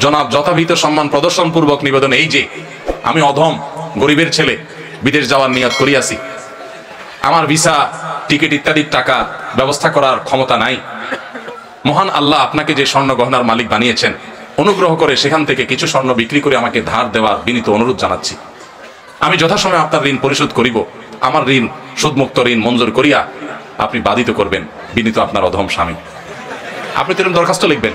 জনাব যথাবিহিত সম্মান প্রদর্শন পূর্বক নিবেদন এই যে আমি অধম গরিবের ছেলে বিদেশ যাওয়ার নিয়ত করিয়াছি, আমার ভিসা টিকিট ইত্যাদির টাকা ব্যবস্থা করার ক্ষমতা নাই। মহান আল্লাহ আপনাকে যে স্বর্ণ গহনার মালিক বানিয়েছেন, অনুগ্রহ করে সেখান থেকে কিছু স্বর্ণ বিক্রি করে আমাকে ধার দেওয়ার বিনীত অনুরোধ জানাচ্ছি। আমি যথাসময়ে আপনার ঋণ পরিশোধ করিব। আমার ঋণ সুদমুক্ত ঋণ মঞ্জুর করিয়া আপনি বাধিত করবেন, বিনীত আপনার অধম স্বামী। আপনি তো এরকম দরখাস্ত লিখবেন,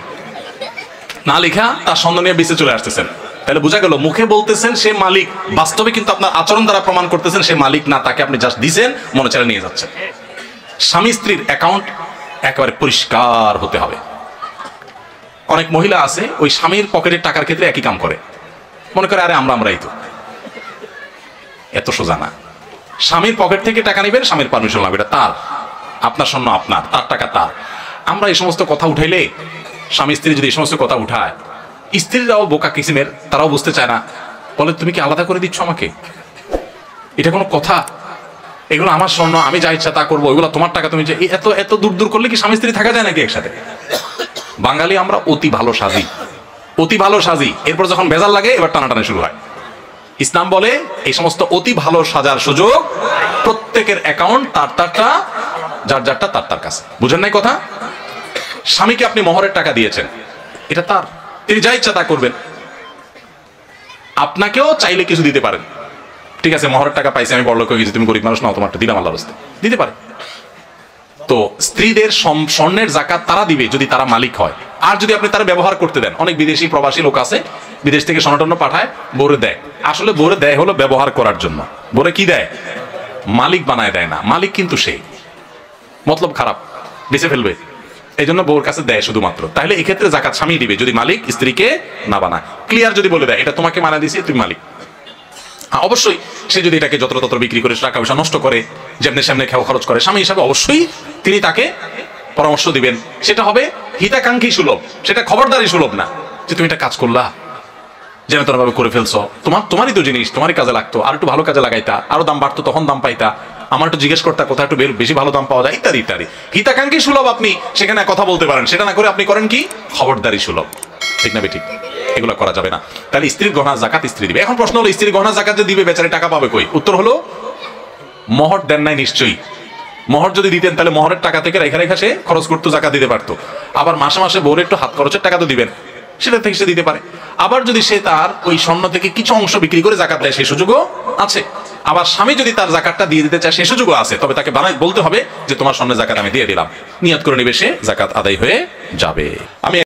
না লেখা তার সন্দেহ নিয়ে বিচে চলে আসতেছেন। তাহলে বোঝা গেল মুখে বলতেছেন সে মালিক, বাস্তবে কিন্তু আপনার আচরণ দ্বারা প্রমাণ করতেছেন সে মালিক না, তাকে আপনি জাস্ট দিছেন, মনে চালে নিয়ে যাচ্ছেন। স্বামী স্ত্রীর অ্যাকাউন্ট একেবারে পরিষ্কার হতে হবে। অনেক মহিলা আছে ওই স্বামীর পকেটের টাকার ক্ষেত্রে একই কাম করে, মনে করে আরে আমরাই তো। এত সোজা না। স্বামীর পকেট থেকে টাকা নেবেন, স্বামীর পারমিশন লাগবে, এটা তার, আপনার স্বর্ণ আপনার, তার টাকা তার। আমরা এই সমস্ত কথা উঠাইলে, স্বামী স্ত্রী যদি এই সমস্ত কথা উঠায়, স্ত্রীরাও বোকা কিসিমের, তারাও বুঝতে চায় না, বলে তুমি কি আলাদা করে দিচ্ছ আমাকে? এটা কোনো কথা? এগুলো আমার স্বর্ণ, আমি যা ইচ্ছা তা করবো, ওইগুলো তোমার টাকা, তুমি যে এত এত দূর দূর করলে কি স্বামী স্ত্রী থাকা যায় নাকি একসাথে? বাঙালি আমরা অতি ভালো সাজি, অতি ভালো সাজি, এরপর যখন ভেজাল লাগে এবার টানাটানি শুরু হয়। ইসলাম বলে এই সমস্ত অতি ভালো সাজার সুযোগ প্রত্যেকের অ্যাকাউন্ট তার তারটা, যার যারটা তার তার কাছে। বুঝেন নাই কথা? স্বামীকে আপনি মোহরের টাকা দিয়েছেন, এটা তার, তিনি যা ইচ্ছা তা করবেন। আপনাকেও চাইলে কিছু দিতে পারেন, ঠিক আছে মোহরের টাকা পাইছি, আমি বড়লোক হয়ে গেছি, তুমি গরিব মানুষ নাও, তোমারটা দিলাম আল্লাহর রাস্তায়, দিতে পারে। তো স্ত্রীদের স্বর্ণের যাকাত তারা দিবে যদি তারা মালিক হয়। আর যদি আপনি তারা ব্যবহার করতে দেন, অনেক বিদেশি প্রবাসী লোক আছে বিদেশ থেকে স্বর্ণ পাঠায়, বোরে দেয়, আসলে বোরে দেয় হলো ব্যবহার করার জন্য। বোরে কি দেয়? মালিক বানায় দেয় না, মালিক কিন্তু সেই মতলব খারাপ, বেঁচে ফেলবে, এই জন্য বউর কাছে দেয় শুধুমাত্র। তাহলে এক্ষেত্রে যাকাত স্বামী দিবে যদি মালিক স্ত্রীকে না বানায়। ক্লিয়ার যদি বলে দেয় এটা তোমাকে মানা দিয়েছি, তুমি মালিক। অবশ্যই সে যদি এটাকে যত্র বিক্রি করে টাকা পয়সা নষ্ট করে, যেমনি সামনে খেয়াল খরচ করে, স্বামী হিসাবে অবশ্যই তিনি তাকে পরামর্শ দিবেন। সেটা হবে হিতাকাঙ্ক্ষী সুলভ, সেটা খবরদারি সুলভ না যে তুমি এটা কাজ করলা, যেন তোর ভাবে করে ফেলছো, তোমারই তো জিনিস, তোমারই কাজে লাগতো, আর একটু ভালো কাজে লাগাইতা, আরো দাম বাড়তো, তখন দাম পাইতা, আমার একটু জিজ্ঞেস করতা কোথায় একটু বেশি ভালো দাম পাওয়া যায়, ইত্যাদি ইত্যাদি। হিতাকাঙ্ক্ষী সুলভ আপনি সেখানে কথা বলতে পারেন, সেটা না করে আপনি করেন কি খবরদারি সুলভ। ঠিক না ঠিক? এগুলো করা যাবে না। তাহলে স্ত্রীর গহনা যাকাত স্ত্রী দিবে। এখন প্রশ্ন হলো স্ত্রীর গহনা যাকাত দিবে, বেচারি টাকা পাবে কই? উত্তর হলো মোহর দেন নাই নিশ্চয়ই। মোহর যদি দিতেন তাহলে মোহরের টাকা থেকে রেখা রেখা সে খরচ করতো, জাকাত দিতে পারতো। আবার মাসে মাসে বউর একটু হাত খরচের টাকা তো দিবেন, সেটা থেকে সে দিতে পারে। আবার যদি সে তার ওই স্বর্ণ থেকে কিছু অংশ বিক্রি করে জাকাত দেয়, সেই সুযোগও আছে। আবার স্বামী যদি তার জাকাতটা দিয়ে দিতে চায়, সেই সুযোগও আছে। তবে তাকে বলতে হবে যে তোমার স্বর্ণের জাকাত আমি দিয়ে দিলাম, নিয়ত করে নিবে, সে জাকাত আদায় হয়ে যাবে। আমি